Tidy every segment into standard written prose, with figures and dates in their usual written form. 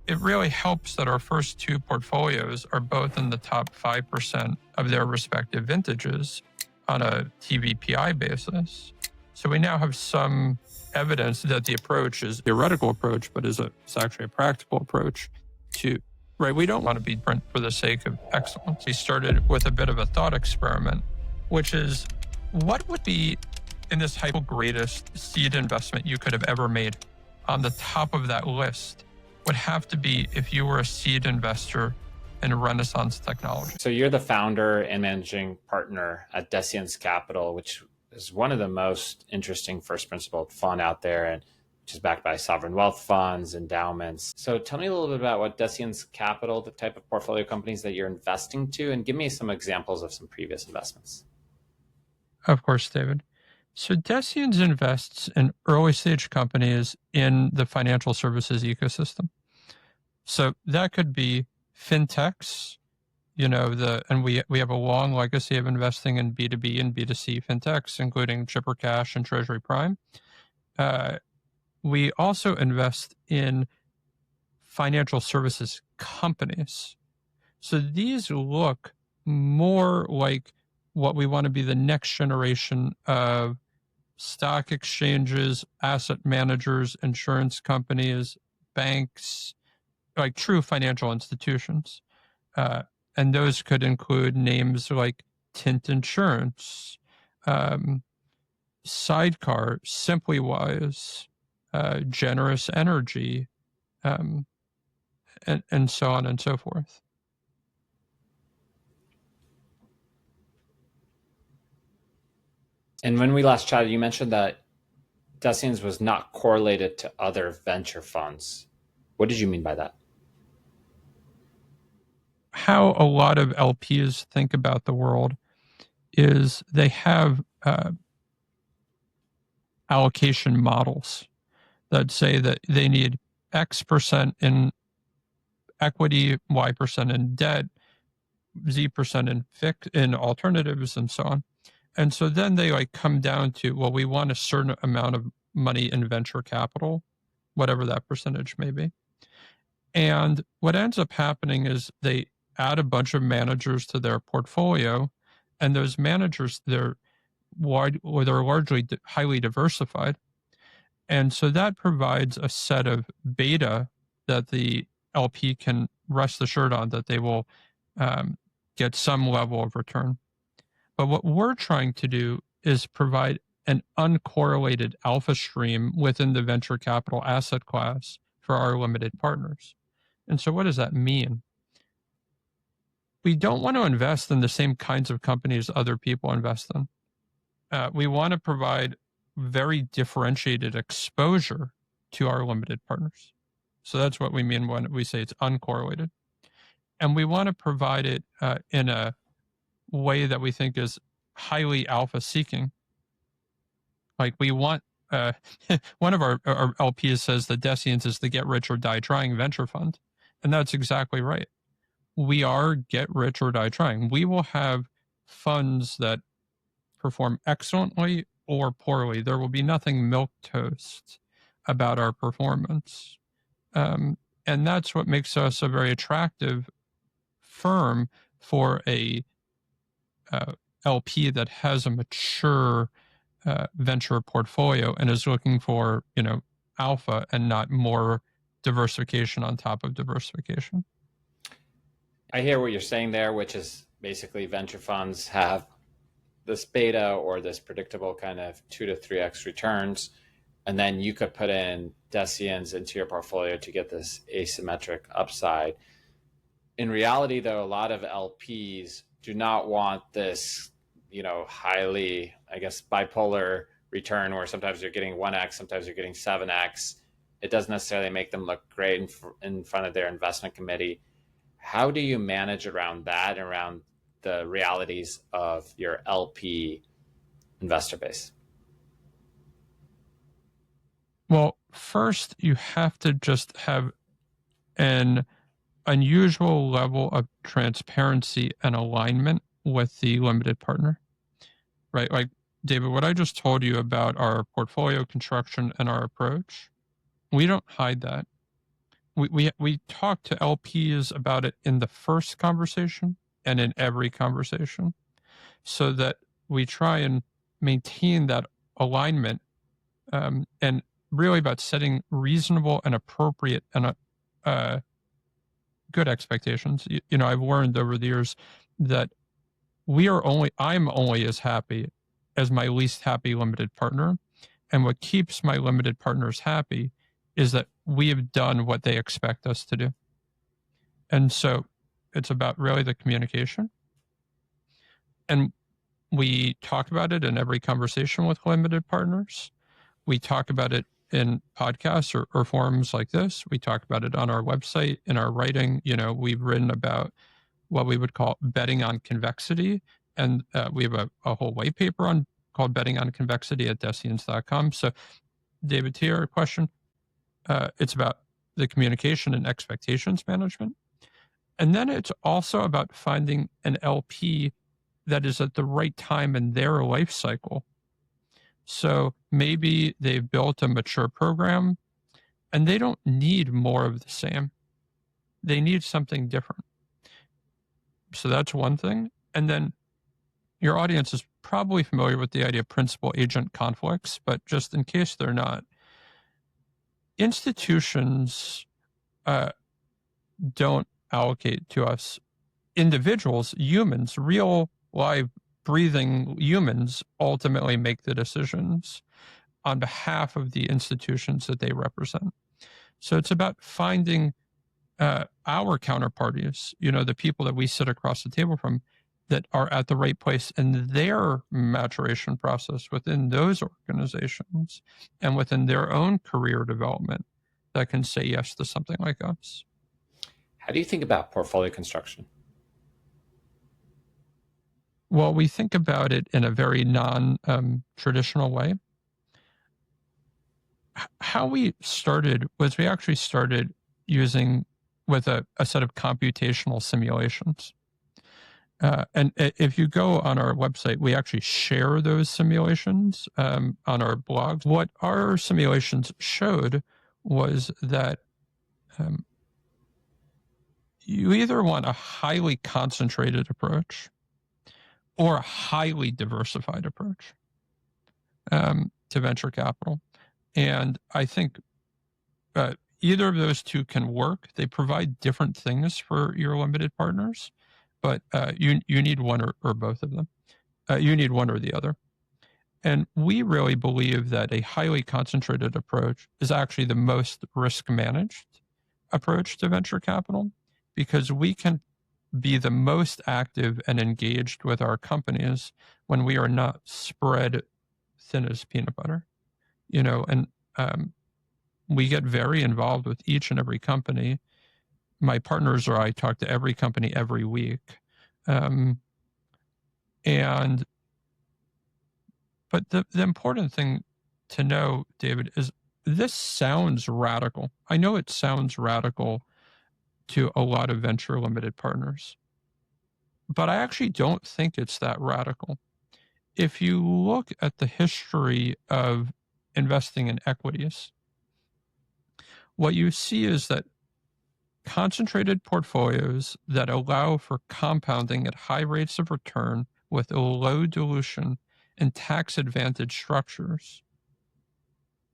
it really helps that our first two portfolios are both in the top 5% of their respective vintages on a TVPI basis. So we now have some evidence that the approach is a theoretical approach, but it's actually a practical approach to, right? We don't want to be different for the sake of excellence. We started with a bit of a thought experiment, which is what would be in this hypo greatest seed investment you could have ever made? On the top of that list would have to be if you were a seed investor in Renaissance technology. So you're the founder and managing partner at Deciens Capital, which is one of the most interesting first principle fund out there, and which is backed by sovereign wealth funds, endowments. So tell me a little bit about what Deciens Capital, the type of portfolio companies that you're investing to, and give me some examples of some previous investments. Of course, David. So Deciens invests in early stage companies in the financial services ecosystem. So that could be fintechs, and we have a long legacy of investing in B2B and B2C fintechs, including Chipper Cash and Treasury Prime. We also invest in financial services companies. So these look more like what we want to be the next generation of stock exchanges, asset managers, insurance companies, banks, like true financial institutions. And those could include names like Tint Insurance, Sidecar, SimplyWise, Generous Energy, and so on and so forth. And when we last chatted, you mentioned that Deciens was not correlated to other venture funds. What did you mean by that? How a lot of LPs think about the world is they have allocation models that say that they need X% in equity, Y% in debt, Z% in alternatives, and so on. And so then they come down to, well, we want a certain amount of money in venture capital, whatever that percentage may be. And what ends up happening is they add a bunch of managers to their portfolio, and those managers, they're largely highly diversified. And so that provides a set of beta that the LP can rest assured on that they will get some level of return. But what we're trying to do is provide an uncorrelated alpha stream within the venture capital asset class for our limited partners. And so what does that mean? We don't want to invest in the same kinds of companies other people invest in. We want to provide very differentiated exposure to our limited partners. So that's what we mean when we say it's uncorrelated. And we want to provide it in a way that we think is highly alpha seeking. Like we want, one of our LPs says that Deciens is the get rich or die trying venture fund. And that's exactly right. We are get rich or die trying. We will have funds that perform excellently or poorly. There will be nothing milquetoast about our performance. And that's what makes us a very attractive firm for a LP that has a mature venture portfolio and is looking for, alpha and not more diversification on top of diversification. I hear what you're saying there, which is basically venture funds have this beta or this predictable kind of 2 to 3x returns, and then you could put in Deciens into your portfolio to get this asymmetric upside. In reality, though, a lot of LPs do not want this, highly, bipolar return where sometimes you're getting 1x, sometimes you're getting 7x. It doesn't necessarily make them look great in front of their investment committee. How do you manage around that, around the realities of your LP investor base? Well, first, you have to just have an unusual level of transparency and alignment with the limited partner, right? Like, David, what I just told you about our portfolio construction and our approach, we don't hide that. we talk to LPs about it in the first conversation and in every conversation, so that we try and maintain that alignment, and really about setting reasonable and appropriate and good expectations. I've learned over the years that I'm only as happy as my least happy limited partner. And what keeps my limited partners happy is that we have done what they expect us to do. And so it's about really the communication. And we talk about it in every conversation with limited partners. We talk about it in podcasts or forums like this. We talk about it on our website, in our writing. We've written about what we would call betting on convexity. And we have a whole white paper called Betting on Convexity at Deciens.com. So, David, to your question, it's about the communication and expectations management. And then it's also about finding an LP that is at the right time in their life cycle. So maybe they've built a mature program and they don't need more of the same. They need something different. So that's one thing. And then your audience is probably familiar with the idea of principal-agent conflicts, but just in case they're not, institutions don't allocate to us. Individuals, humans, real, live, breathing humans ultimately make the decisions on behalf of the institutions that they represent. So it's about finding our counterparties, the people that we sit across the table from, that are at the right place in their maturation process within those organizations and within their own career development that can say yes to something like us. How do you think about portfolio construction? Well, we think about it in a very non-traditional way. How we started was we actually started using with a set of computational simulations. And if you go on our website, we actually share those simulations on our blogs. What our simulations showed was that you either want a highly concentrated approach or a highly diversified approach to venture capital. And I think either of those two can work. They provide different things for your limited partners, but you need one or both of them. You need one or the other. And we really believe that a highly concentrated approach is actually the most risk managed approach to venture capital, because we can be the most active and engaged with our companies when we are not spread thin as peanut butter, and we get very involved with each and every company. My partners or I talk to every company every week. But the important thing to know, David, is this sounds radical. I know it sounds radical to a lot of venture limited partners, but I actually don't think it's that radical. If you look at the history of investing in equities, what you see is that concentrated portfolios that allow for compounding at high rates of return with a low dilution and tax advantage structures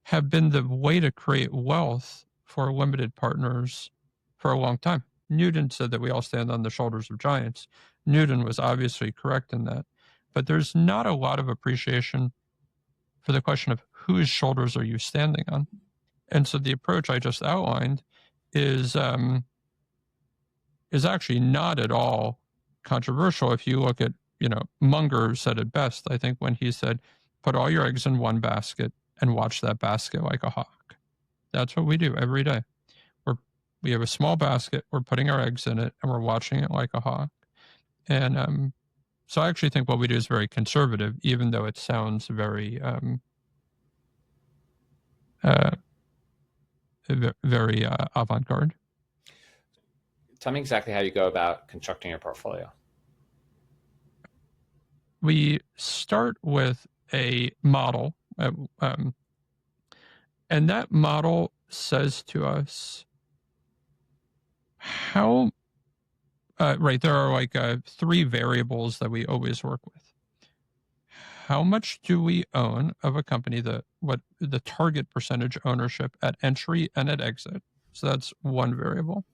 have been the way to create wealth for limited partners for a long time. Newton said that we all stand on the shoulders of giants. Newton was obviously correct in that, but there's not a lot of appreciation for the question of whose shoulders are you standing on. And so the approach I just outlined is actually not at all controversial. If you look at, Munger said it best, I think, when he said, put all your eggs in one basket and watch that basket like a hawk. That's what we do every day. We have a small basket, we're putting our eggs in it, and we're watching it like a hawk. And so I actually think what we do is very conservative, even though it sounds very very avant-garde. Tell me exactly how you go about constructing your portfolio. We start with a model, and that model says to us, how, right, there are like 3 variables that we always work with. How much do we own of a company, what the target percentage ownership at entry and at exit? So that's one variable.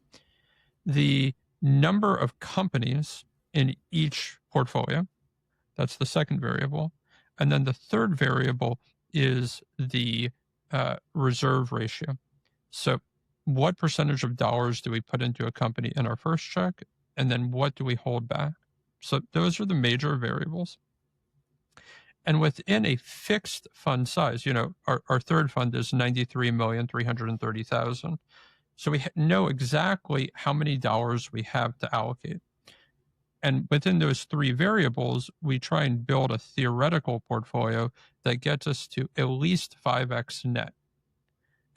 The number of companies in each portfolio, that's the second variable. And then the third variable is the reserve ratio. So what percentage of dollars do we put into a company in our first check? And then what do we hold back? So those are the major variables. And within a fixed fund size, our third fund is 93,330,000. So we know exactly how many dollars we have to allocate. And within those 3 variables, we try and build a theoretical portfolio that gets us to at least 5x net.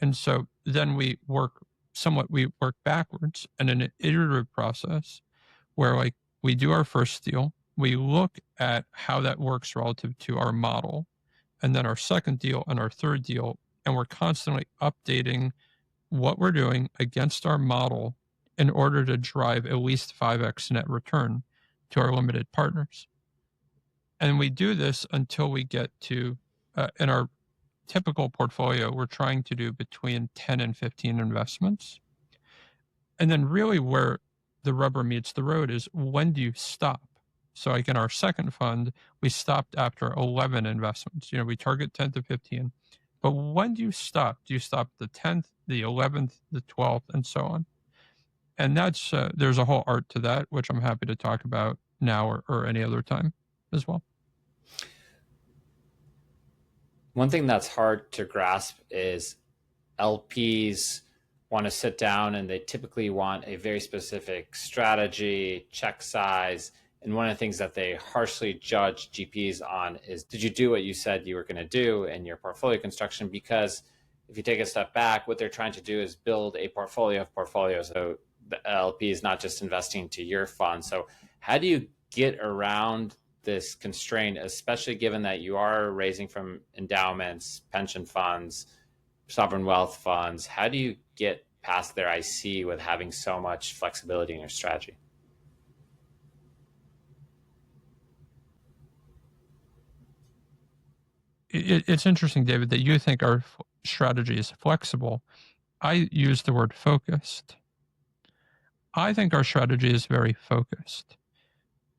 And so then we work backwards in an iterative process where we do our first deal, we look at how that works relative to our model, and then our second deal and our third deal, and we're constantly updating what we're doing against our model in order to drive at least 5x net return to our limited partners. And we do this until we get to, in our typical portfolio, we're trying to do between 10 and 15 investments. And then really where the rubber meets the road is, when do you stop? So like in our second fund, we stopped after 11 investments. We target 10 to 15. But when do you stop? Do you stop the 10th, the 11th, the 12th, and so on? And that's there's a whole art to that, which I'm happy to talk about now or any other time as well. One thing that's hard to grasp is LPs want to sit down and they typically want a very specific strategy, check size. And one of the things that they harshly judge GPs on is, did you do what you said you were going to do in your portfolio construction? Because if you take a step back, what they're trying to do is build a portfolio of portfolios. So the LP is not just investing to your fund. So how do you get around this constraint, especially given that you are raising from endowments, pension funds, sovereign wealth funds? How do you get past their IC with having so much flexibility in your strategy? It's interesting, David, that you think our strategy is flexible. I use the word focused. I think our strategy is very focused.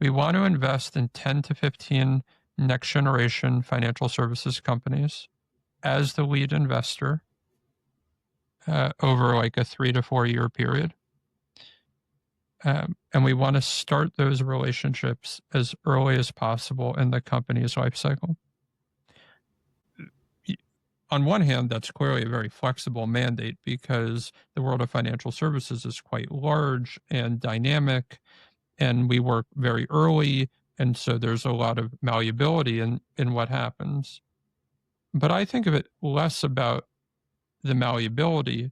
We want to invest in 10 to 15 next generation financial services companies as the lead investor over like a 3 to 4 year period. And we want to start those relationships as early as possible in the company's life cycle. On one hand, that's clearly a very flexible mandate because the world of financial services is quite large and dynamic, and we work very early, and so there's a lot of malleability in what happens. But I think of it less about the malleability,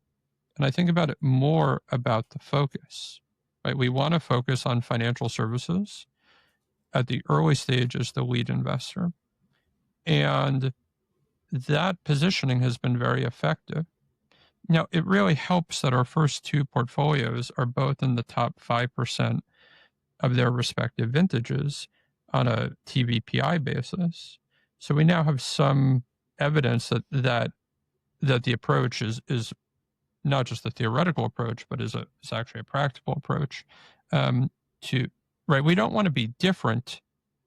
and I think about it more about the focus. Right? We want to focus on financial services at the early stage as the lead investor. And that positioning has been very effective. Now, it really helps that our first 2 portfolios are both in the top 5% of their respective vintages on a TVPI basis. So we now have some evidence that the approach is not just a theoretical approach, but is actually a practical approach. Right? We don't want to be different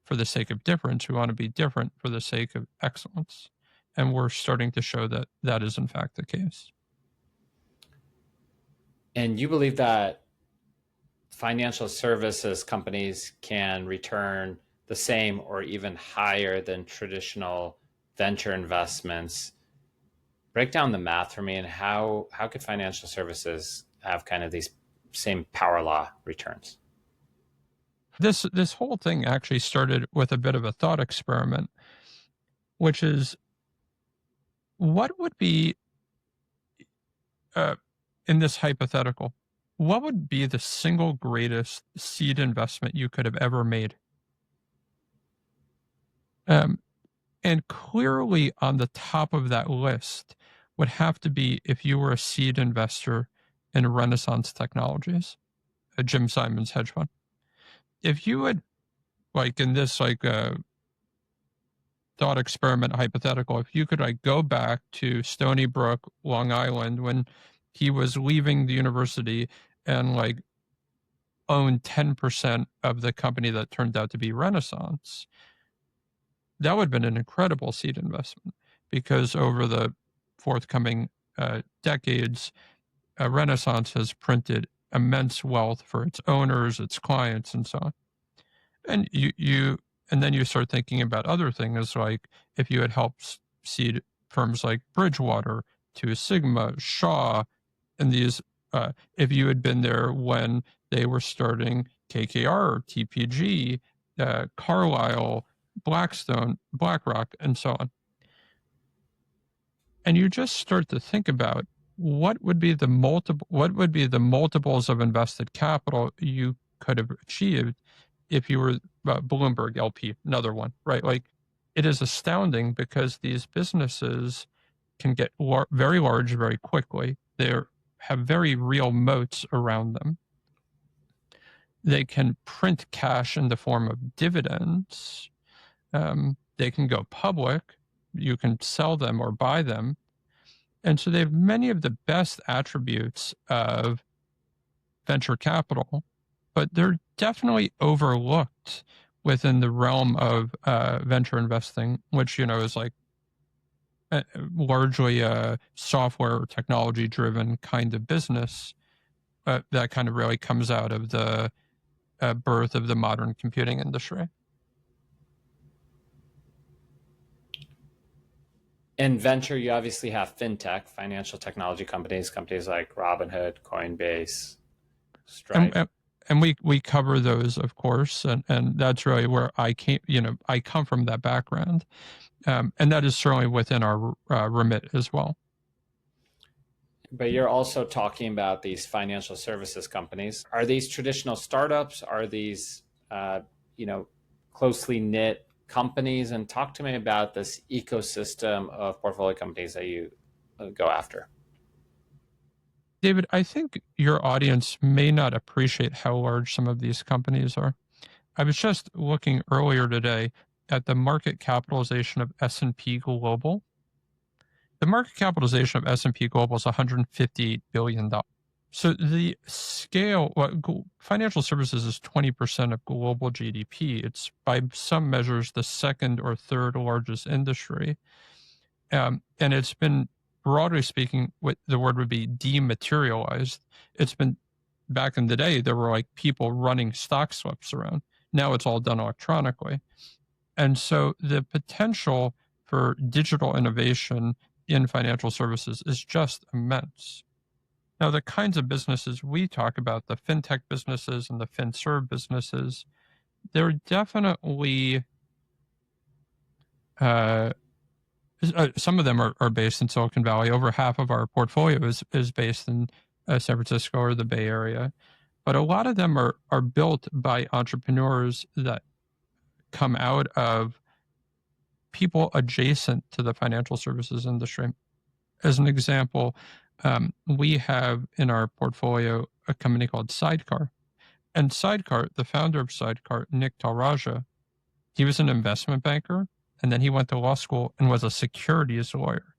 for the sake of difference. We want to be different for the sake of excellence. And we're starting to show that that is in fact the case. And you believe that financial services companies can return the same or even higher than traditional venture investments. Break down the math for me, and how could financial services have kind of these same power law returns? This whole thing actually started with a bit of a thought experiment, which is, what would be, in this hypothetical, what would be the single greatest seed investment you could have ever made? And clearly on the top of that list would have to be if you were a seed investor in Renaissance Technologies. Jim Simon's hedge fund. If you would, like in this thought experiment hypothetical, if you could go back to Stony Brook, Long Island, when he was leaving the university and own 10% of the company that turned out to be Renaissance, that would have been an incredible seed investment, because over the forthcoming decades, Renaissance has printed immense wealth for its owners, its clients, and so on. And and then you start thinking about other things, like if you had helped seed firms like Bridgewater, Two Sigma, Shaw, and these, if you had been there when they were starting KKR, TPG, Carlyle, Blackstone, BlackRock, and so on. And you just start to think about what would be the multiples of invested capital you could have achieved if you were Bloomberg LP, another one, right? It is astounding, because these businesses can get very large very quickly. They have very real moats around them. They can print cash in the form of dividends. They can go public. You can sell them or buy them. And so they have many of the best attributes of venture capital, but they're definitely overlooked within the realm of venture investing, which, is largely a software or technology driven kind of business. That kind of really comes out of the birth of the modern computing industry. In venture, you obviously have fintech, financial technology companies like Robinhood, Coinbase, Stripe. And we cover those, of course, and that's really where I came. I come from that background, and that is certainly within our remit as well. But you're also talking about these financial services companies. Are these traditional startups? Are these closely knit companies? And talk to me about this ecosystem of portfolio companies that you go after. David, I think your audience may not appreciate how large some of these companies are. I was just looking earlier today at the market capitalization of S&P Global. The market capitalization of S&P Global is $158 billion. So the scale, financial services is 20% of global GDP. It's by some measures the second or third largest industry. And it's been, broadly speaking, what the word would be dematerialized. It's been, back in the day, there were people running stock slips around. Now it's all done electronically. And so the potential for digital innovation in financial services is just immense. Now, the kinds of businesses we talk about, the fintech businesses and the finserv businesses, they're definitely, some of them are based in Silicon Valley. Over half of our portfolio is based in San Francisco or the Bay Area. But a lot of them are built by entrepreneurs that come out of people adjacent to the financial services industry. As an example, we have in our portfolio a company called Sidecar. And Sidecar, the founder of Sidecar, Nick Talraja, he was an investment banker, and then he went to law school and was a securities lawyer.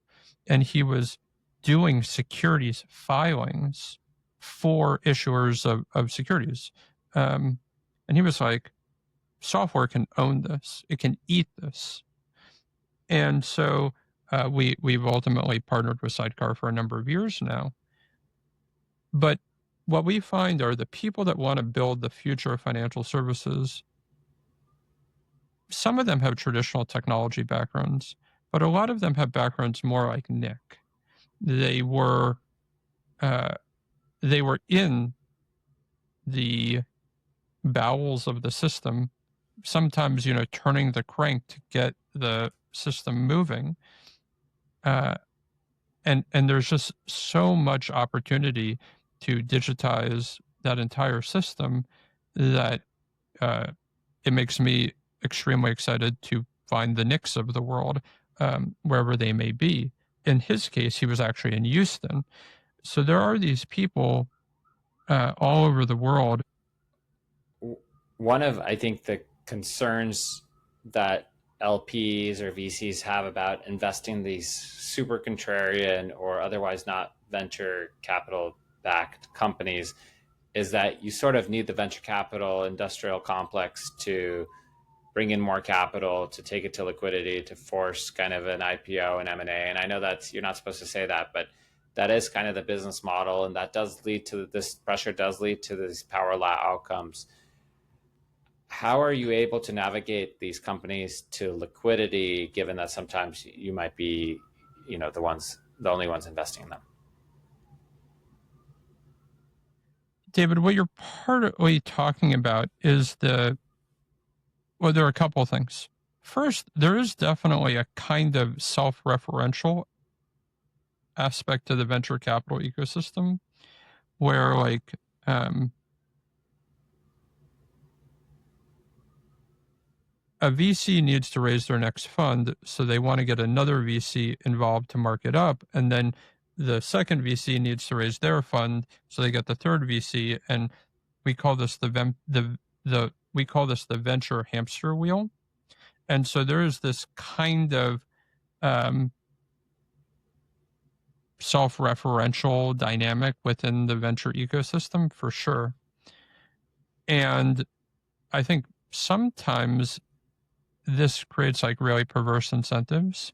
And he was doing securities filings for issuers of securities. And he was like, software can own this. It can eat this. And so we've ultimately partnered with Sidecar for a number of years now. But what we find are the people that want to build the future of financial services, some of them have traditional technology backgrounds, but a lot of them have backgrounds more like Nick. They were in the bowels of the system, sometimes, turning the crank to get the system moving. And there's just so much opportunity to digitize that entire system that it makes me extremely excited to find the Nicks of the world, wherever they may be. In his case, he was actually in Houston. So there are these people all over the world One of, I think, the concerns that LPs or VCs have about investing these super contrarian or otherwise not venture capital backed companies is that you sort of need the venture capital industrial complex to bring in more capital, to take it to liquidity, to force kind of an IPO and M&A. And I know that's, you're not supposed to say that, but that is kind of the business model. And that does lead to, this pressure does lead to these power law outcomes. How are you able to navigate these companies to liquidity, given that sometimes you might be, the only ones investing in them? David, what you're partly talking about is there are a couple of things. First, there is definitely a kind of self-referential aspect to the venture capital ecosystem where a VC needs to raise their next fund, so they want to get another VC involved to mark it up, and then the second VC needs to raise their fund, so they get the third VC, and we call this the venture hamster wheel. And so there is this kind of self-referential dynamic within the venture ecosystem for sure. And I think sometimes this creates really perverse incentives.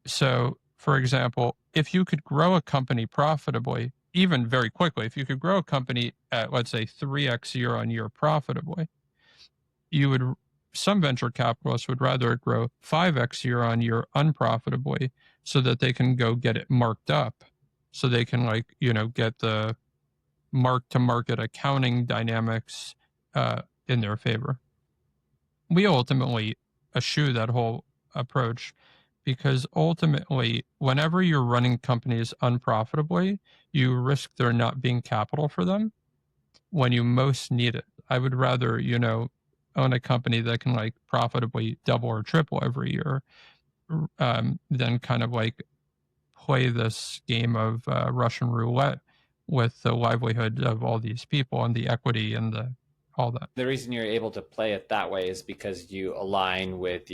So, for example, if you could grow a company profitably, even very quickly, if you could grow a company at, let's say, 3x year on year profitably, some venture capitalists would rather grow 5x year on year unprofitably so that they can go get it marked up, so they can get the mark to market accounting dynamics in their favor. We ultimately eschew that whole approach because ultimately, whenever you're running companies unprofitably, you risk there not being capital for them when you most need it. I would rather, own a company that can profitably double or triple every year than kind of play this game of Russian roulette with the livelihood of all these people and the equity and all that. The reason you're able to play it that way is because you align with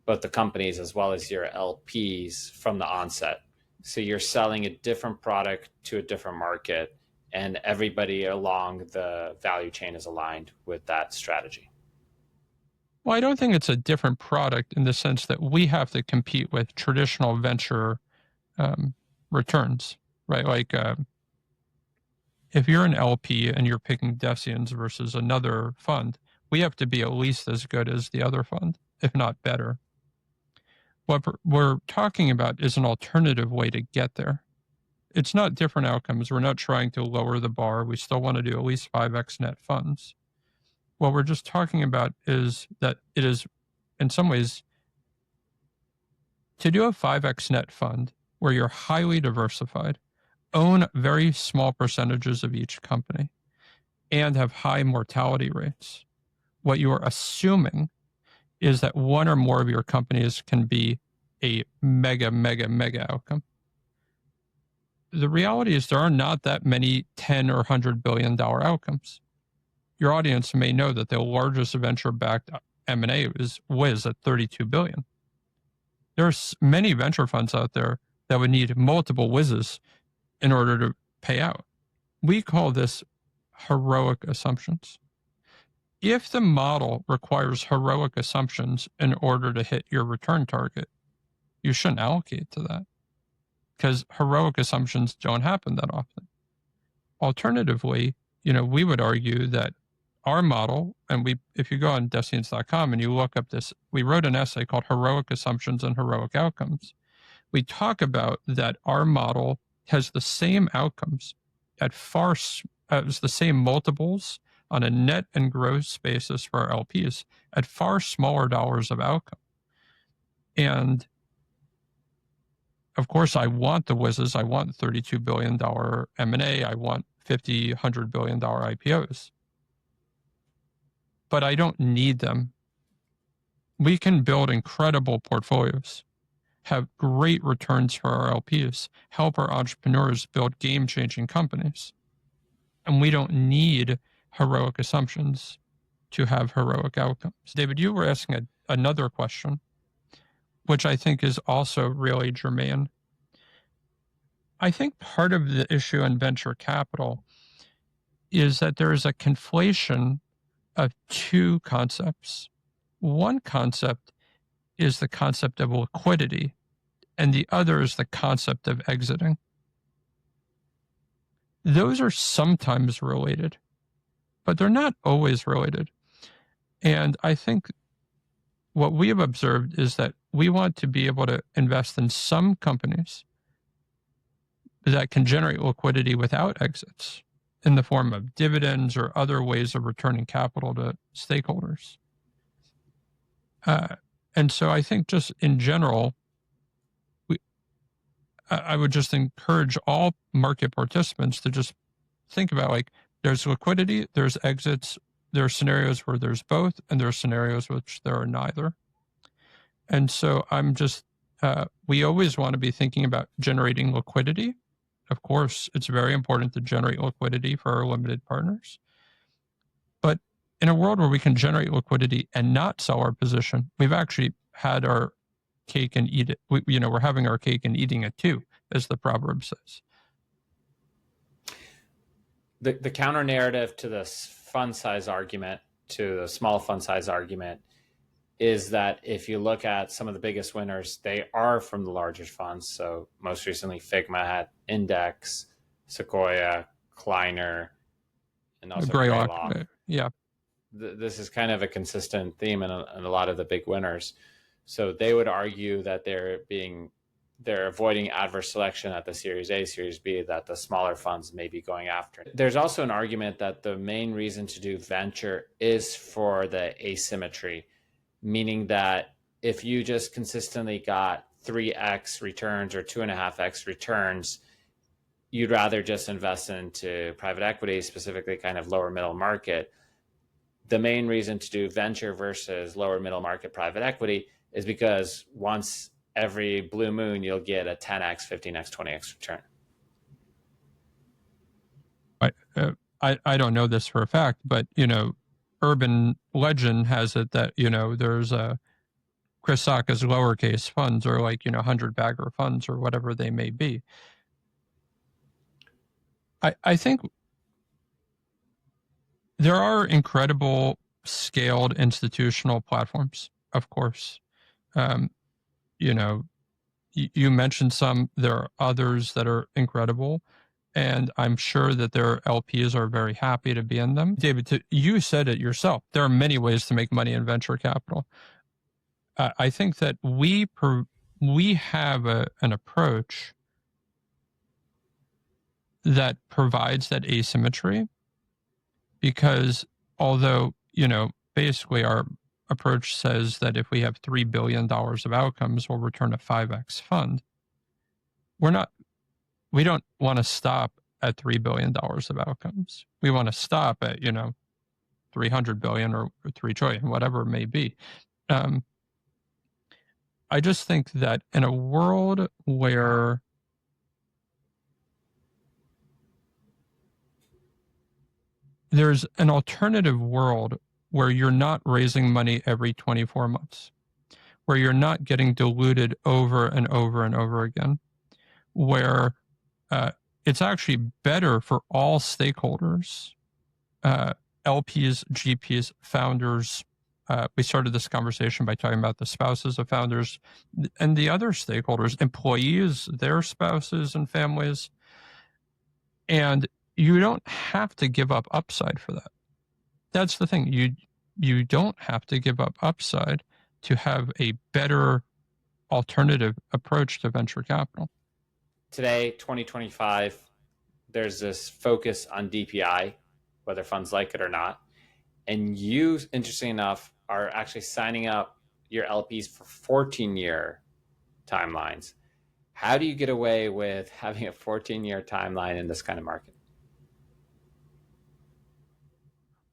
both the companies as well as your LPs from the onset. So you're selling a different product to a different market, and everybody along the value chain is aligned with that strategy. Well, I don't think it's a different product in the sense that we have to compete with traditional venture returns, right? If you're an LP and you're picking Deciens versus another fund, we have to be at least as good as the other fund, if not better. What we're talking about is an alternative way to get there. It's not different outcomes. We're not trying to lower the bar. We still want to do at least 5x net funds. What we're just talking about is that it is, in some ways, to do a 5x net fund where you're highly diversified, own very small percentages of each company, and have high mortality rates. What you are assuming is that one or more of your companies can be a mega outcome. The reality is there are not that many 10 or $100 billion outcomes. Your audience may know that the largest venture-backed M&A is Wiz at $32 billion. There's many venture funds out there that would need multiple Wizes in order to pay out. We call this heroic assumptions. If the model requires heroic assumptions in order to hit your return target, you shouldn't allocate to that because heroic assumptions don't happen that often. Alternatively, we would argue that our model, and if you go on Deciens.com and you look up this, we wrote an essay called Heroic Assumptions and Heroic Outcomes. We talk about that our model has the same outcomes as the same multiples on a net and gross basis for our LPs at far smaller dollars of outcome. And of course, I want the Wizes. I want $32 billion M&A. I want $50, $100 billion IPOs. But I don't need them. We can build incredible portfolios, have great returns for our LPs, help our entrepreneurs build game-changing companies. And we don't need heroic assumptions to have heroic outcomes. David, you were asking another question, which I think is also really germane. I think part of the issue in venture capital is that there is a conflation of two concepts. One concept is the concept of liquidity, and the other is the concept of exiting. Those are sometimes related, but they're not always related. And I think what we have observed is that we want to be able to invest in some companies that can generate liquidity without exits in the form of dividends or other ways of returning capital to stakeholders. And so I think just in general, I would just encourage all market participants to just think about, like, there's liquidity, there's exits, there are scenarios where there's both, and there are scenarios which there are neither. And so I'm just, we always want to be thinking about generating liquidity. Of course, it's very important to generate liquidity for our limited partners. But in a world where we can generate liquidity and not sell our position, we've actually had our cake and eat it. We're having our cake and eating it too, as the proverb says. The counter narrative to this fund size argument, to the small fund size argument, is that if you look at some of the biggest winners, they are from the largest funds. So most recently, Figma had Index, Sequoia, Kleiner, and also Greylock. Yeah. This is kind of a consistent theme in a lot of the big winners. So they would argue that they're avoiding adverse selection at the Series A, Series B, that the smaller funds may be going after. There's also an argument that the main reason to do venture is for the asymmetry, meaning that if you just consistently got 3x returns or 2.5x returns, you'd rather just invest into private equity, specifically kind of lower middle market. The main reason to do venture versus lower middle market private equity is because once every blue moon, you'll get a 10x, 15x, 20x return. I don't know this for a fact, but, urban legend has it that, there's a Chris Sacca's lowercase funds, or 100-bagger funds, or whatever they may be. I think there are incredible scaled institutional platforms, of course. You mentioned some, there are others that are incredible, and I'm sure that their LPs are very happy to be in them. David, you said it yourself. There are many ways to make money in venture capital. I think that we have an approach that provides that asymmetry, because although, basically our approach says that if we have $3 billion of outcomes, we'll return a 5x fund. We don't want to stop at $3 billion of outcomes. We want to stop at, 300 billion or 3 trillion, whatever it may be. I just think that in a world where there's an alternative world where you're not raising money every 24 months, where you're not getting diluted over and over and over again, where it's actually better for all stakeholders, LPs, GPs, founders. We started this conversation by talking about the spouses of founders and the other stakeholders, employees, their spouses and families. And you don't have to give up upside for that. That's the thing. You don't have to give up upside to have a better alternative approach to venture capital. Today, 2025, there's this focus on DPI, whether funds like it or not. And you, interesting enough, are actually signing up your LPs for 14-year timelines. How do you get away with having a 14-year timeline in this kind of market?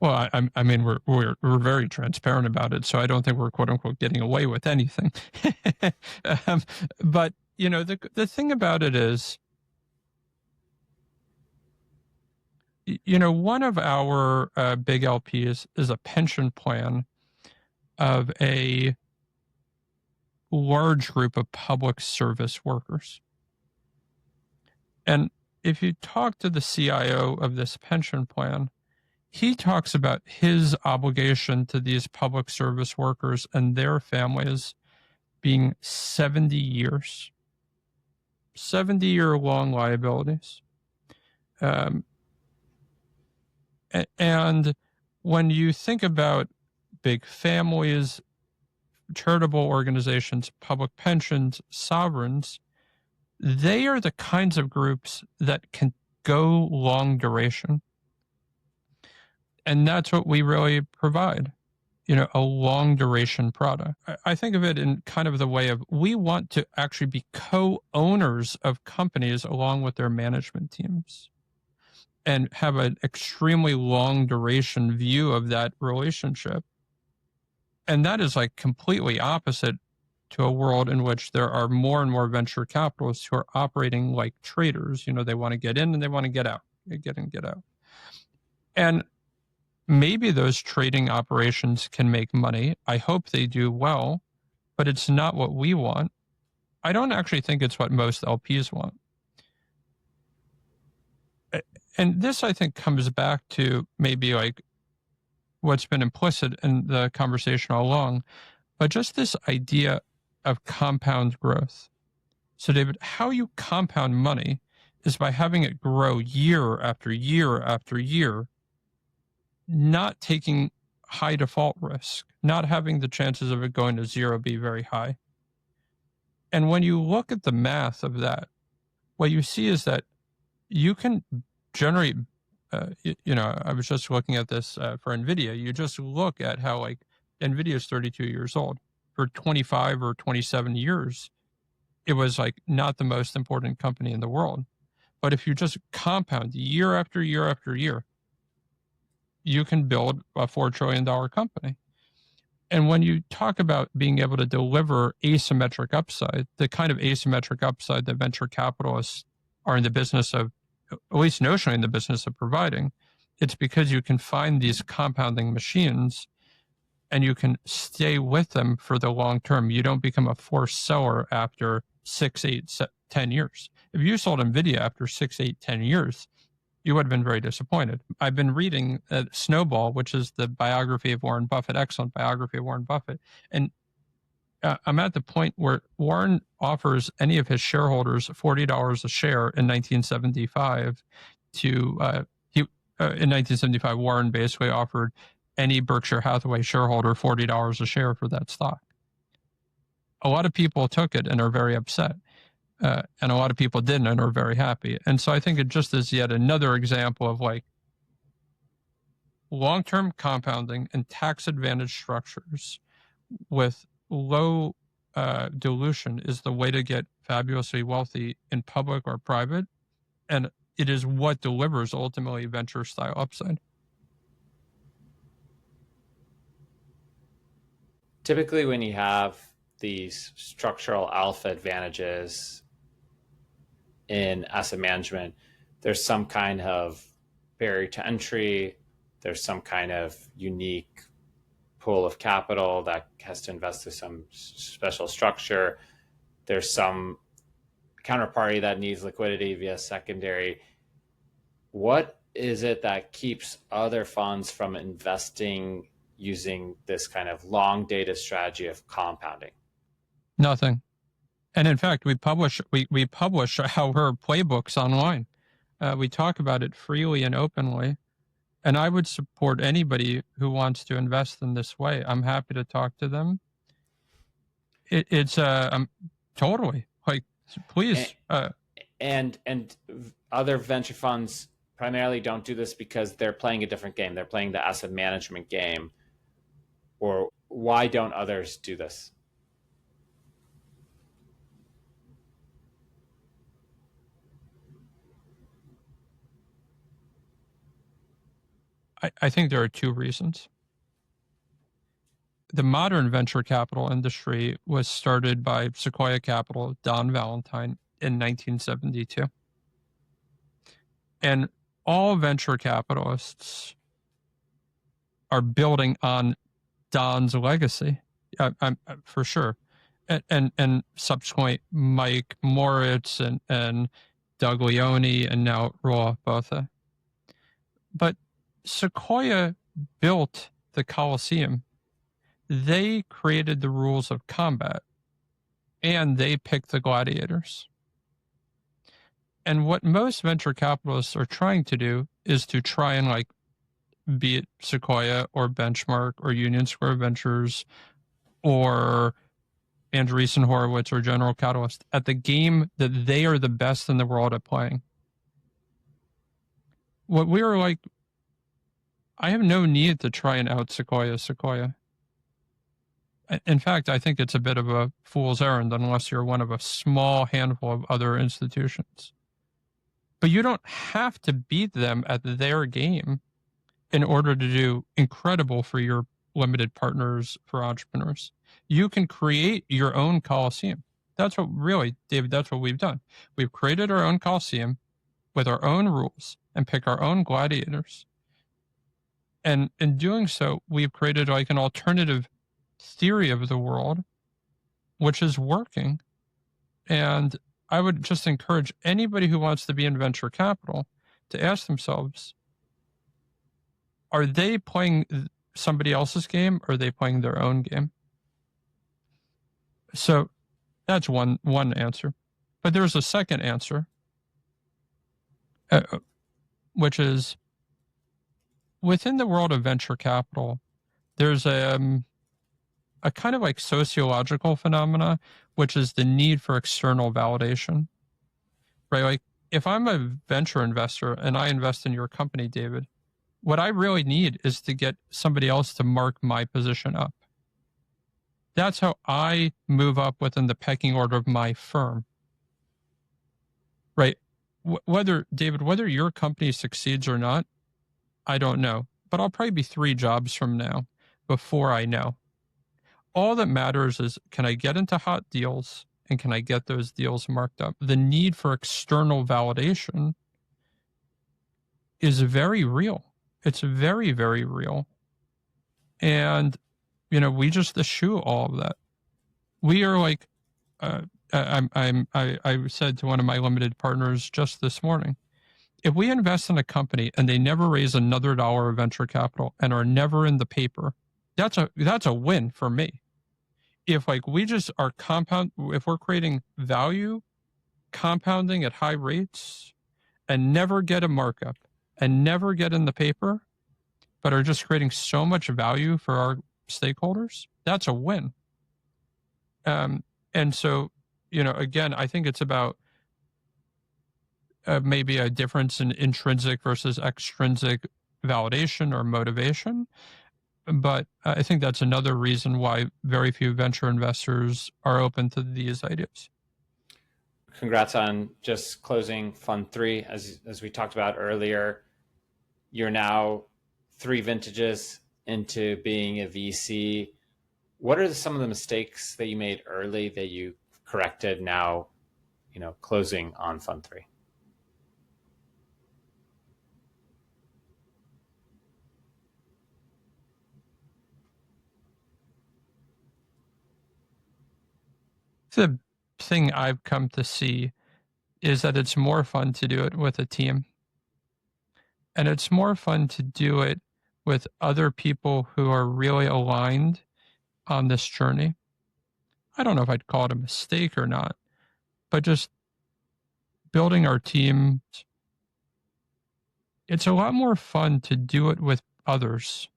Well, I mean, we're very transparent about it, so I don't think we're quote unquote getting away with anything. But the thing about it is, One of our big LPs is a pension plan of a large group of public service workers. And if you talk to the CIO of this pension plan, he talks about his obligation to these public service workers and their families being 70 years, 70-year-long liabilities. And when you think about big families, charitable organizations, public pensions, sovereigns, they are the kinds of groups that can go long duration. And that's what we really provide, a long duration product. I think of it in kind of the way of, we want to actually be co-owners of companies along with their management teams and have an extremely long duration view of that relationship. And that is like completely opposite to a world in which there are more and more venture capitalists who are operating like traders. They want to get in and they want to get out, get in, get out. And maybe those trading operations can make money. I hope they do well, but it's not what we want. I don't actually think it's what most LPs want. And this, I think, comes back to maybe like what's been implicit in the conversation all along, but just this idea of compound growth. So, David, how you compound money is by having it grow year after year after year, not taking high default risk, not having the chances of it going to zero be very high. And when you look at the math of that, what you see is that you can generate, I was just looking at this for NVIDIA. You just look at how like NVIDIA is 32 years old. For 25 or 27 years, it was like not the most important company in the world. But if you just compound year after year after year, you can build a $4 trillion company. And when you talk about being able to deliver asymmetric upside, the kind of asymmetric upside that venture capitalists are in the business of, at least notionally in the business of providing, it's because you can find these compounding machines and you can stay with them for the long term. You don't become a forced seller after 6, 8, 10 years. If you sold NVIDIA after 6, 8, 10 years, you would have been very disappointed. I've been reading Snowball, which is the biography of Warren Buffett, excellent biography of Warren Buffett. And I'm at the point where Warren offers any of his shareholders $40 a share in 1975 in 1975, Warren basically offered any Berkshire Hathaway shareholder $40 a share for that stock. A lot of people took it and are very upset. And a lot of people didn't and are very happy. And so I think it just is yet another example of like long-term compounding and tax advantage structures with low dilution is the way to get fabulously wealthy in public or private. And it is what delivers ultimately venture style upside. Typically, when you have these structural alpha advantages in asset management, there's some kind of barrier to entry. There's some kind of unique pool of capital that has to invest in some special structure. There's some counterparty that needs liquidity via secondary. What is it that keeps other funds from investing using this kind of long dated strategy of compounding? Nothing. And in fact, we publish our playbooks online. We talk about it freely and openly. And I would support anybody who wants to invest in this way. I'm happy to talk to them. It's totally like, please. And other venture funds primarily don't do this because they're playing a different game. They're playing the asset management game. Or why don't others do this? I think there are two reasons. The modern venture capital industry was started by Sequoia Capital, Don Valentine, in 1972. And all venture capitalists are building on Don's legacy, for sure, and subsequently Mike Moritz and Doug Leone and now Roa Botha. But Sequoia built the Colosseum. They created the rules of combat, and they picked the gladiators. And what most venture capitalists are trying to do is to try and, like, be it Sequoia or Benchmark or Union Square Ventures or Andreessen Horowitz or General Catalyst, at the game that they are the best in the world at playing. What we are like, I have no need to try and out Sequoia. In fact, I think it's a bit of a fool's errand unless you're one of a small handful of other institutions. But you don't have to beat them at their game in order to do incredible for your limited partners, for entrepreneurs. You can create your own Coliseum. That's what, really, David, that's what we've done. We've created our own Coliseum with our own rules and pick our own gladiators. And in doing so, we've created like an alternative theory of the world, which is working. And I would just encourage anybody who wants to be in venture capital to ask themselves, are they playing somebody else's game or are they playing their own game? So that's one answer. But there's a second answer, which is within the world of venture capital, there's a kind of like sociological phenomena, which is the need for external validation, right? Like if I'm a venture investor and I invest in your company, David, what I really need is to get somebody else to mark my position up. That's how I move up within the pecking order of my firm, right? Whether, David, whether your company succeeds or not, I don't know, but I'll probably be 3 jobs from now before I know. All that matters is, can I get into hot deals and can I get those deals marked up? The need for external validation is very real. It's very, very real. And, you know, we just eschew all of that. We are like, I said to one of my limited partners just this morning, if we invest in a company and they never raise another dollar of venture capital and are never in the paper, that's a win for me. If like we just are if we're creating value, compounding at high rates and never get a markup and never get in the paper, but are just creating so much value for our stakeholders, that's a win. And so, you know, again, I think it's about maybe a difference in intrinsic versus extrinsic validation or motivation. But I think that's another reason why very few venture investors are open to these ideas. Congrats on just closing Fund 3. As we talked about earlier, you're now 3 vintages into being a VC. What are some of the mistakes that you made early that you corrected now, you know, closing on Fund 3? The thing I've come to see is that it's more fun to do it with a team. And it's more fun to do it with other people who are really aligned on this journey. I don't know if I'd call it a mistake or not, but just building our team, it's a lot more fun to do it with others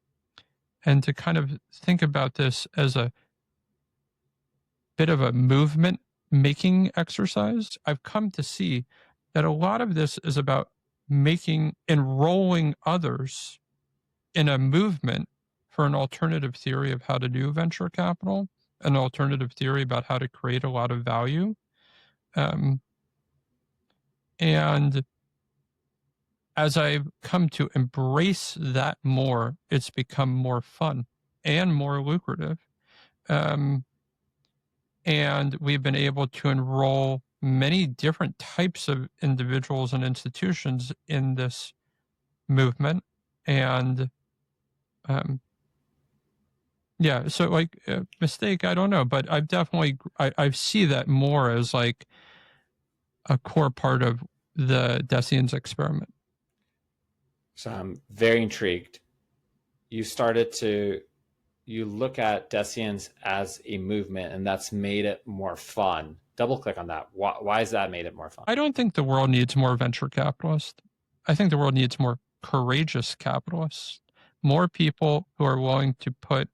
and to kind of think about this as a bit of a movement making exercise. I've come to see that a lot of this is about enrolling others in a movement for an alternative theory of how to do venture capital, an alternative theory about how to create a lot of value. And as I've come to embrace that more, it's become more fun and more lucrative. And we've been able to enroll many different types of individuals and institutions in this movement. And yeah, so like mistake, I don't know, but I've definitely, I see that more as like a core part of the Deciens experiment. So I'm very intrigued. You look at Deciens as a movement, and that's made it more fun. Double click on that. Why has that made it more fun? I don't think the world needs more venture capitalists. I think the world needs more courageous capitalists, more people who are willing to put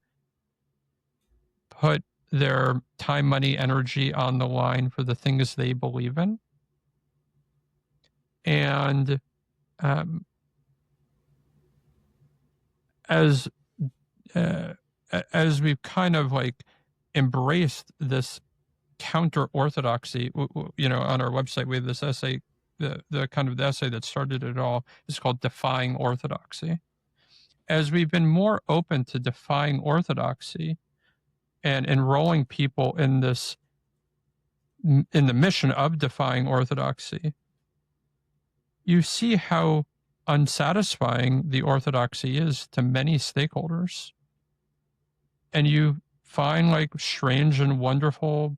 their time, money, energy on the line for the things they believe in. And as we've kind of like embraced this counter orthodoxy, you know, on our website we have this essay, the kind of the essay that started it all is called Defying Orthodoxy. As we've been more open to defying orthodoxy and enrolling people in this, in the mission of defying orthodoxy, you see how unsatisfying the orthodoxy is to many stakeholders. And you find like strange and wonderful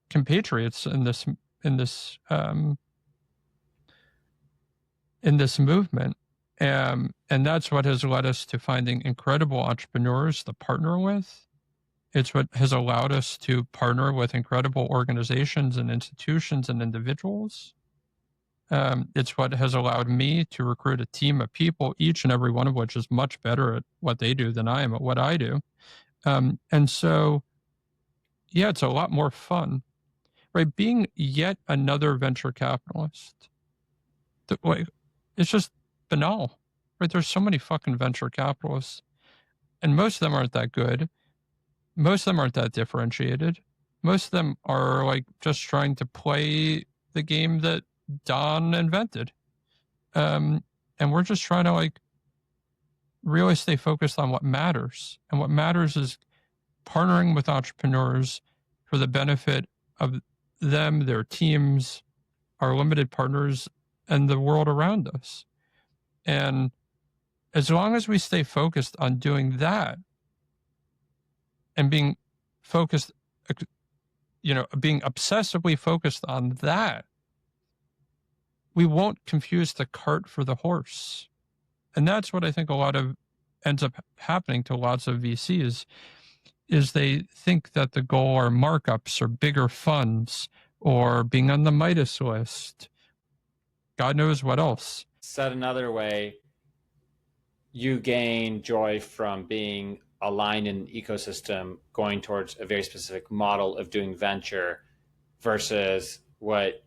compatriots in this movement. And that's what has led us to finding incredible entrepreneurs to partner with. It's what has allowed us to partner with incredible organizations and institutions and individuals. It's what has allowed me to recruit a team of people, each and every one of which is much better at what they do than I am at what I do. And so, yeah, it's a lot more fun, right? Being yet another venture capitalist, it's just banal, right? There's so many fucking venture capitalists, and most of them aren't that good. Most of them aren't that differentiated. Most of them are like just trying to play the game that Don invented. And we're just trying to like really stay focused on what matters. And what matters is partnering with entrepreneurs for the benefit of them, their teams, our limited partners, and the world around us. And as long as we stay focused on doing that and being focused, you know, being obsessively focused on that, we won't confuse the cart for the horse. And that's what I think ends up happening to lots of VCs, is they think that the goal are markups or bigger funds or being on the Midas list. God knows what else. Said another way, you gain joy from being aligned in an ecosystem, going towards a very specific model of doing venture versus what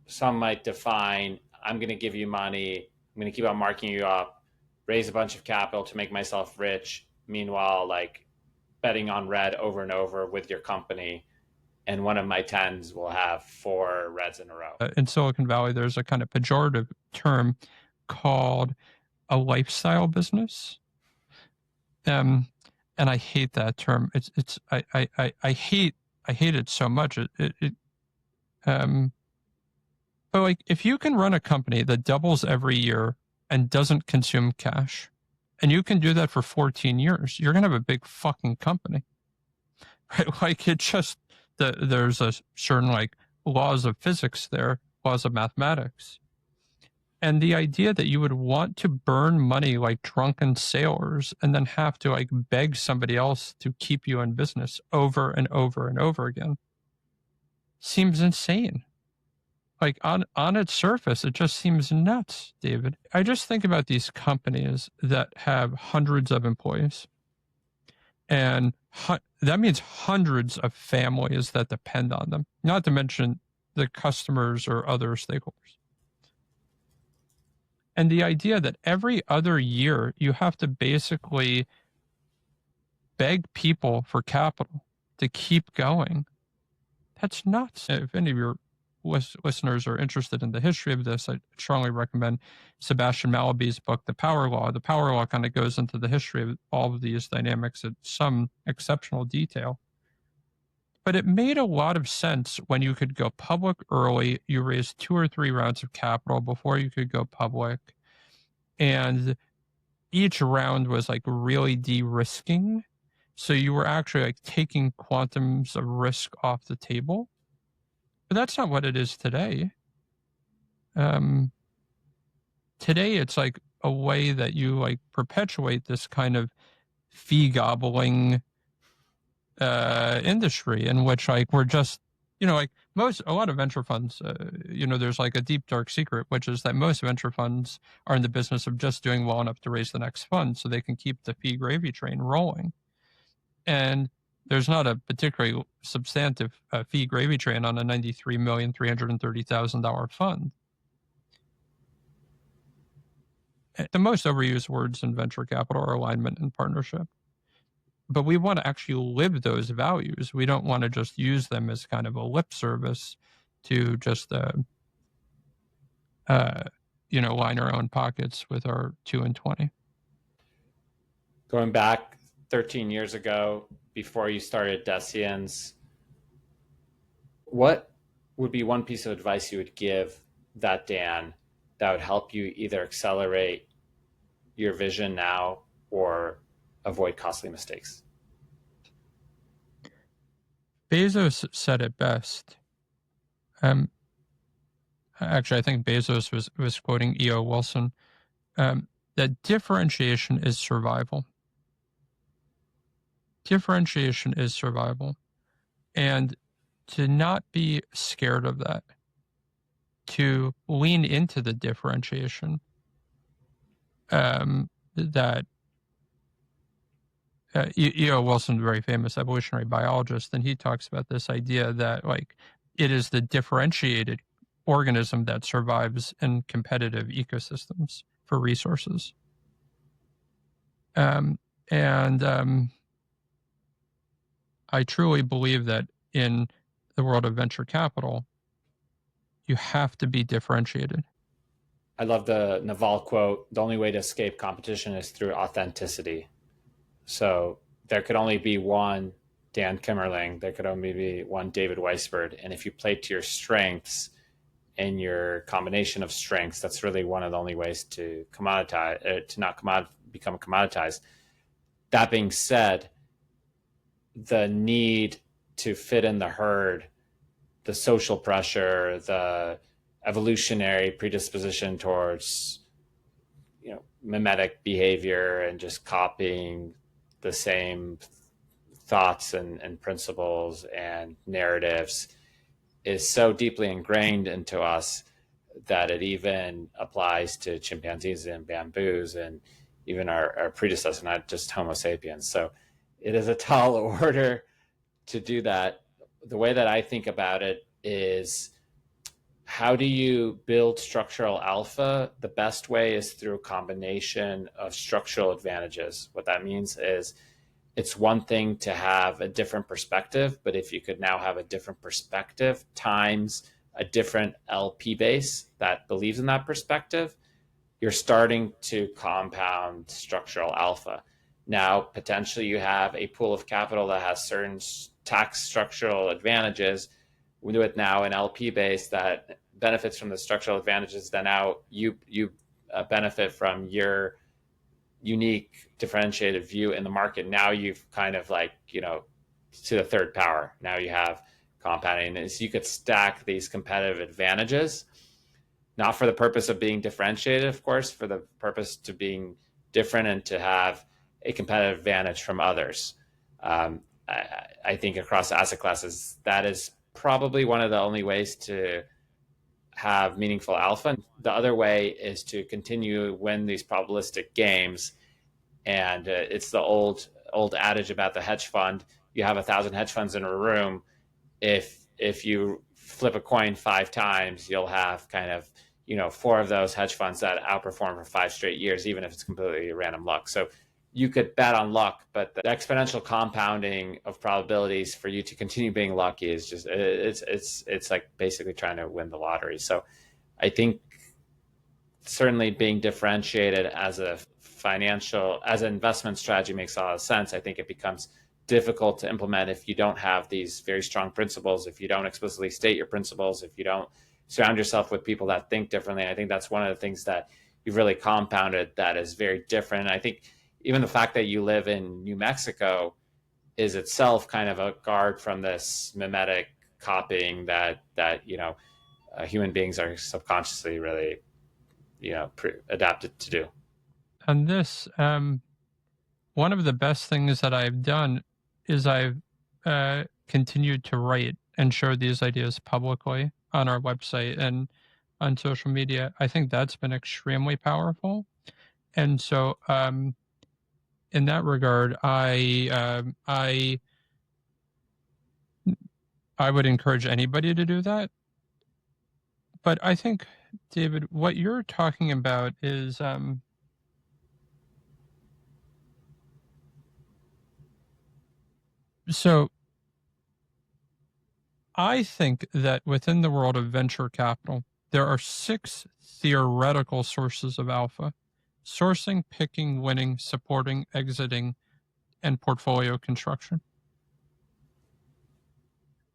some might define, I'm going to give you money, I'm going to keep on marking you up, raise a bunch of capital to make myself rich, meanwhile like betting on red over and over with your company, and one of my 10s will have 4 reds in a row. In Silicon Valley, there's a kind of pejorative term called a lifestyle business. And I hate that term. I hate it so much. But like, if you can run a company that doubles every year and doesn't consume cash, and you can do that for 14 years, you're going to have a big fucking company, right? Like, it just, there's a certain like laws of physics there, laws of mathematics. And the idea that you would want to burn money like drunken sailors and then have to like beg somebody else to keep you in business over and over and over again seems insane. Like on its surface, it just seems nuts, David. I just think about these companies that have hundreds of employees. And that means hundreds of families that depend on them, not to mention the customers or other stakeholders. And the idea that every other year you have to basically beg people for capital to keep going, that's nuts. If any of your listeners are interested in the history of this, I strongly recommend Sebastian Malaby's book, The Power Law. The Power Law kind of goes into the history of all of these dynamics at some exceptional detail. But it made a lot of sense when you could go public early. You raised 2 or 3 rounds of capital before you could go public. And each round was like really de-risking. So you were actually like taking quantums of risk off the table. But that's not what it is today. Today it's like a way that you like perpetuate this kind of fee gobbling industry in which like we're just, like a lot of venture funds, there's like a deep dark secret, which is that most venture funds are in the business of just doing well enough to raise the next fund so they can keep the fee gravy train rolling. And there's not a particularly substantive fee gravy train on a $93,330,000 fund. The most overused words in venture capital are alignment and partnership. But we want to actually live those values. We don't want to just use them as kind of a lip service to just, line our own pockets with our 2 and 20. Going back 13 years ago, before you started Deciens, what would be one piece of advice you would give that Dan that would help you either accelerate your vision now or avoid costly mistakes? Bezos said it best. Actually, I think Bezos was quoting E.O. Wilson, that differentiation is survival. Differentiation is survival. And to not be scared of that, to lean into the differentiation, that E.O. Wilson, very famous evolutionary biologist, and he talks about this idea that like it is the differentiated organism that survives in competitive ecosystems for resources. I truly believe that in the world of venture capital, you have to be differentiated. I love the Naval quote, the only way to escape competition is through authenticity. So there could only be one Dan Kimmerling, there could only be one David Weisberg. And if you play to your strengths and your combination of strengths, that's really one of the only ways to become commoditized. That being said, the need to fit in the herd, the social pressure, the evolutionary predisposition towards, mimetic behavior and just copying the same thoughts and principles and narratives is so deeply ingrained into us that it even applies to chimpanzees and bamboos and even our predecessors, not just Homo sapiens. So it is a tall order to do that. The way that I think about it is, how do you build structural alpha? The best way is through a combination of structural advantages. What that means is, it's one thing to have a different perspective, but if you could now have a different perspective times a different LP base that believes in that perspective, you're starting to compound structural alpha. Now, potentially you have a pool of capital that has certain tax structural advantages. We do it now an LP base that benefits from the structural advantages. Then now you benefit from your unique differentiated view in the market. Now you've kind of to the third power. Now you have compounding. And so you could stack these competitive advantages, not for the purpose of being differentiated, of course, for the purpose to being different and to have a competitive advantage from others. I think across asset classes, that is probably one of the only ways to have meaningful alpha. The other way is to continue win these probabilistic games. And it's the old adage about the hedge fund. You have 1,000 hedge funds in a room. If you flip a coin 5 times, you'll have kind of 4 of those hedge funds that outperform for 5 straight years, even if it's completely random luck. So you could bet on luck, but the exponential compounding of probabilities for you to continue being lucky is just it's like basically trying to win the lottery. So I think certainly being differentiated as an investment strategy makes a lot of sense. I think it becomes difficult to implement if you don't have these very strong principles, if you don't explicitly state your principles, if you don't surround yourself with people that think differently. I think that's one of the things that you've really compounded that is very different. And I think even the fact that you live in New Mexico is itself kind of a guard from this mimetic copying that human beings are subconsciously really adapted to do. And this, one of the best things that I've done is I've continued to write and share these ideas publicly on our website and on social media. I think that's been extremely powerful. And so in that regard, I would encourage anybody to do that. But I think, David, what you're talking about is so I think that within the world of venture capital, there are 6 theoretical sources of alpha: sourcing, picking, winning, supporting, exiting, and portfolio construction.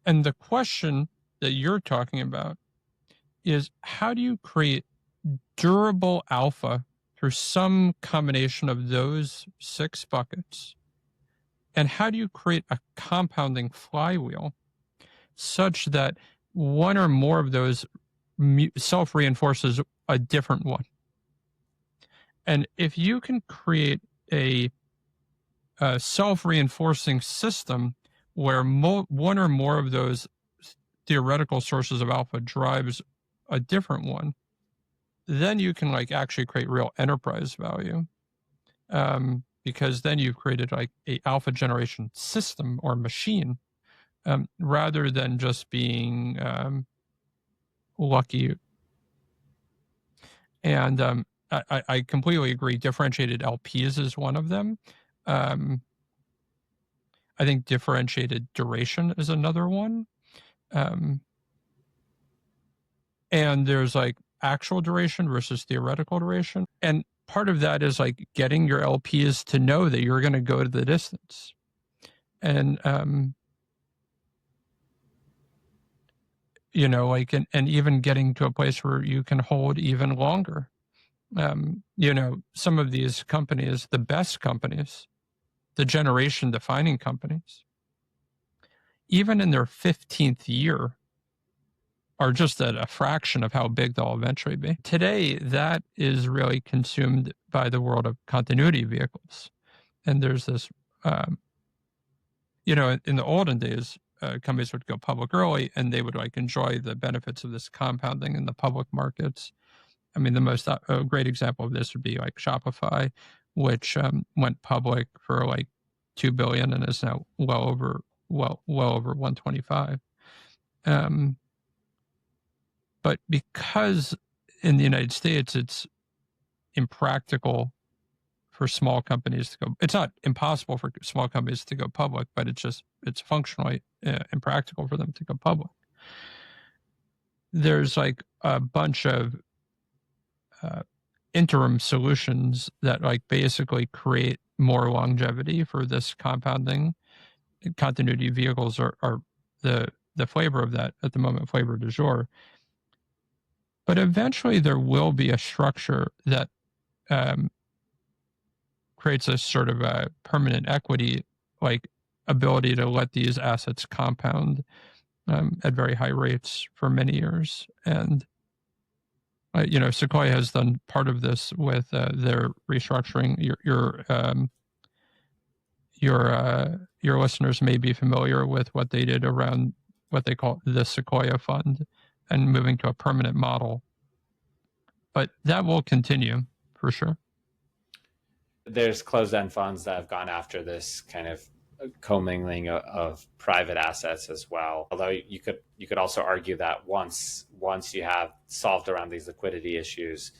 And the question that you're talking about is, how do you create durable alpha through some combination of those 6 buckets? And how do you create a compounding flywheel such that one or more of those self-reinforces a different one? And if you can create a self-reinforcing system where one or more of those theoretical sources of alpha drives a different one, then you can actually create real enterprise value, because then you've created a alpha generation system or machine, rather than just being lucky. And I completely agree. Differentiated LPs is one of them. I think differentiated duration is another one. And there's actual duration versus theoretical duration. And part of that is getting your LPs to know that you're going to go to the distance. And, and even getting to a place where you can hold even longer. Some of these companies, the best companies, the generation defining companies, even in their 15th year, are just at a fraction of how big they'll eventually be. Today, that is really consumed by the world of continuity vehicles. And there's this, in the olden days, companies would go public early and they would enjoy the benefits of this compounding in the public markets. I mean, the most great example of this would be Shopify, which went public for $2 billion and is now well over 125. But because in the United States, it's impractical for small companies to go, it's not impossible for small companies to go public, but it's functionally impractical for them to go public. There's a bunch of interim solutions that basically create more longevity for this compounding. Continuity vehicles are the flavor of that at the moment, flavor du jour. But eventually there will be a structure that creates a sort of a permanent equity, ability to let these assets compound at very high rates for many years. And, Sequoia has done part of this with their restructuring. Your listeners may be familiar with what they did around what they call the Sequoia Fund and moving to a permanent model. But that will continue for sure. There's closed-end funds that have gone after this kind of commingling of private assets as well. Although you could also argue that once you have solved around these liquidity issues,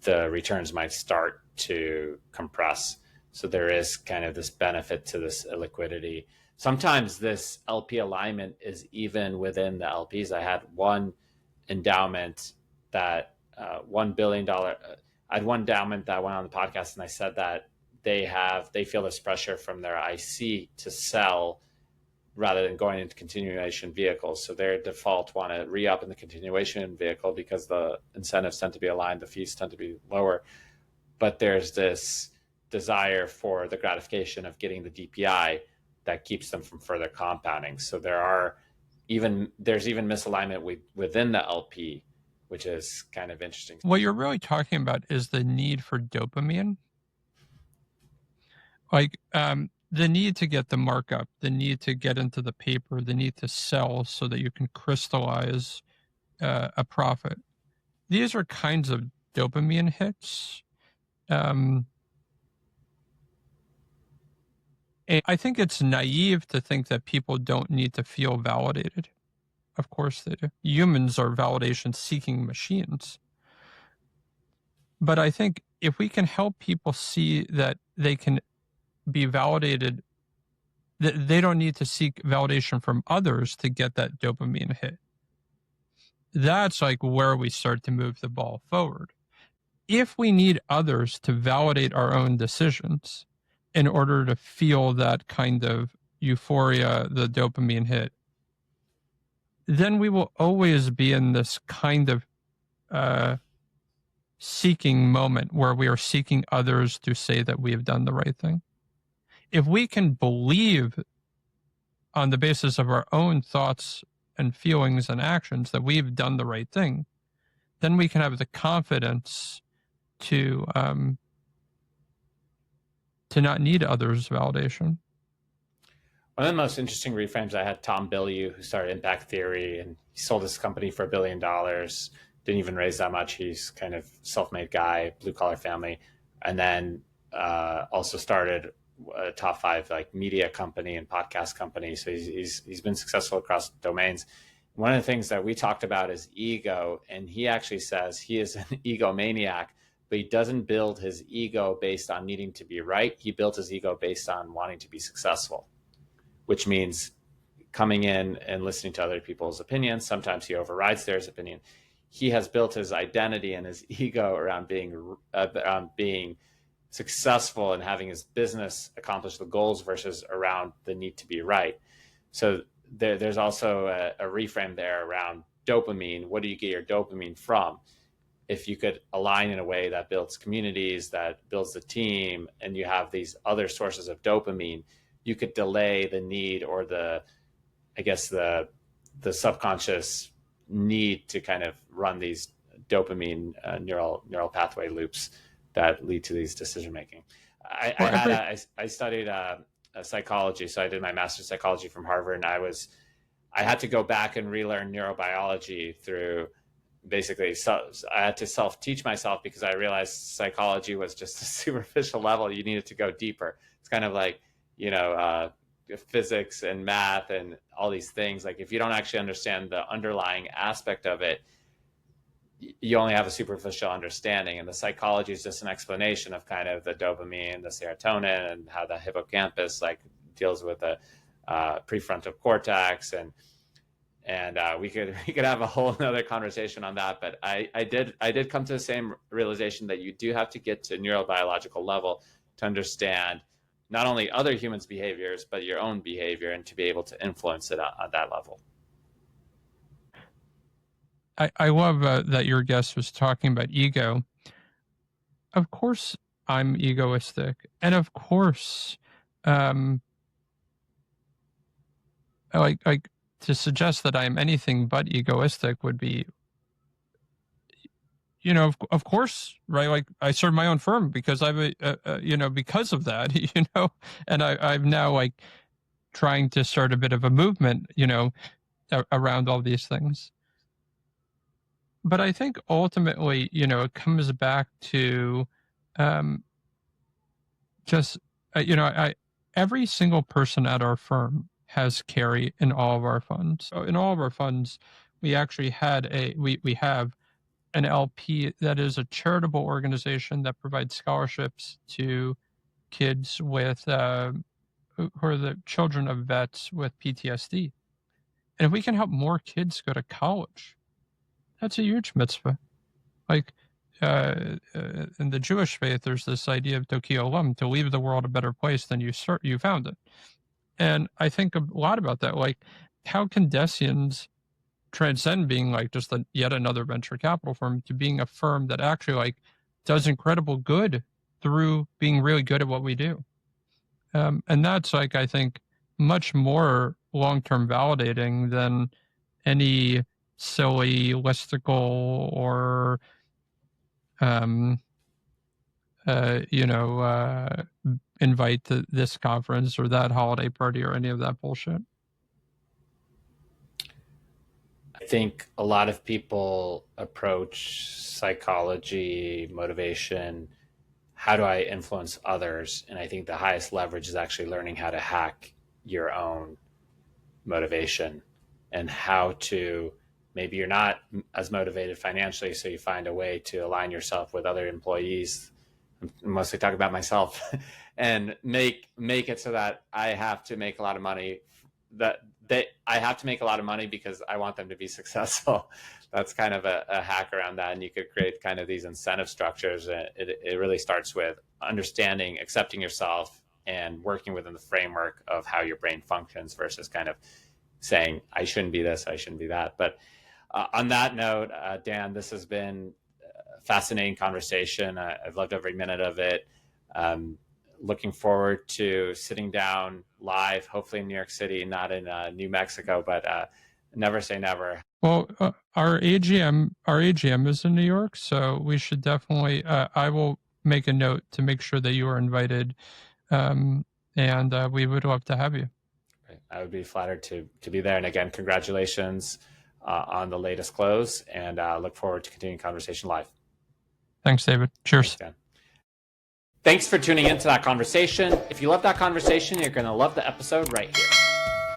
the returns might start to compress. So there is kind of this benefit to this liquidity. Sometimes this LP alignment is even within the LPs. I had one endowment that $1 billion. I had one endowment that went on the podcast, and I said that they feel this pressure from their IC to sell rather than going into continuation vehicles. So their default want to re-up in the continuation vehicle because the incentives tend to be aligned, the fees tend to be lower. But there's this desire for the gratification of getting the DPI that keeps them from further compounding. So there's even misalignment within the LP, which is kind of interesting. What you're really talking about is the need for dopamine. Like the need to get the markup, the need to get into the paper, the need to sell so that you can crystallize a profit. These are kinds of dopamine hits. And I think it's naive to think that people don't need to feel validated. Of course they do. Humans are validation-seeking machines. But I think if we can help people see that they can be validated, that they don't need to seek validation from others to get that dopamine hit, that's like where we start to move the ball forward. If we need others to validate our own decisions in order to feel that kind of euphoria, the dopamine hit, then we will always be in this kind of seeking moment where we are seeking others to say that we have done the right thing. If we can believe on the basis of our own thoughts and feelings and actions that we've done the right thing, then we can have the confidence to not need others' validation. One of the most interesting reframes, I had Tom Bilyeu, who started Impact Theory, and he sold his company for $1 billion. Didn't even raise that much. He's kind of self-made guy, blue collar family, and then also started a top 5 like media company and podcast company. So he's been successful across domains. One of the things that we talked about is ego, and he actually says he is an egomaniac, but he doesn't build his ego based on needing to be right. He built his ego based on wanting to be successful, which means coming in and listening to other people's opinions. Sometimes he overrides their opinion. He has built his identity and his ego around being successful and having his business accomplish the goals versus around the need to be right. So there's also a reframe there around dopamine. What do you get your dopamine from? If you could align in a way that builds communities, that builds the team, and you have these other sources of dopamine, you could delay the need or the subconscious need to kind of run these dopamine neural pathway loops that lead to these decision making. I studied psychology, so I did my master's psychology from Harvard, and I had to go back and relearn neurobiology through basically. I had to self-teach myself because I realized psychology was just a superficial level. You needed to go deeper. It's kind of like physics and math and all these things. Like if you don't actually understand the underlying aspect of it, you only have a superficial understanding, and the psychology is just an explanation of kind of the dopamine, the serotonin, and how the hippocampus like deals with the prefrontal cortex, and we could have a whole other conversation on that. But I did come to the same realization that you do have to get to neurobiological level to understand not only other humans' behaviors, but your own behavior, and to be able to influence it at that level. I love that your guest was talking about ego. Of course, I'm egoistic. And of course, like to suggest that I am anything but egoistic would be, of course, right? Like I started my own firm because because of that, and I'm now like trying to start a bit of a movement, around all these things. But I think ultimately, it comes back to every single person at our firm has carry in all of our funds. So in all of our funds, we actually we have an LP that is a charitable organization that provides scholarships to kids with who are the children of vets with PTSD. And if we can help more kids go to college, that's a huge mitzvah. Like in the Jewish faith, there's this idea of Toki Olam, to leave the world a better place than you found it. And I think a lot about that. Like, how can Deciens transcend being like just yet another venture capital firm to being a firm that actually like does incredible good through being really good at what we do? And that's like, I think, much more long-term validating than any silly listicle or invite to this conference or that holiday party or any of that bullshit. I think a lot of people approach psychology, motivation, how do I influence others? And I think the highest leverage is actually learning how to hack your own motivation and how to, maybe you're not as motivated financially, so you find a way to align yourself with other employees. I'm mostly talking about myself and make it so that I have to make a lot of money, I have to make a lot of money because I want them to be successful. That's kind of a hack around that. And you could create kind of these incentive structures. It really starts with understanding, accepting yourself, and working within the framework of how your brain functions versus kind of saying, I shouldn't be this, I shouldn't be that. But on that note, Dan, this has been a fascinating conversation. I've loved every minute of it. Looking forward to sitting down live, hopefully in New York City, not in New Mexico, but never say never. Well, our AGM is in New York, so we should definitely, I will make a note to make sure that you are invited, and we would love to have you. I would be flattered to be there. And again, congratulations on the latest close, and look forward to continuing conversation live. Thanks, David. Cheers. Thanks, Dan. Thanks for tuning into that conversation. If you love that conversation, you're going to love the episode right here.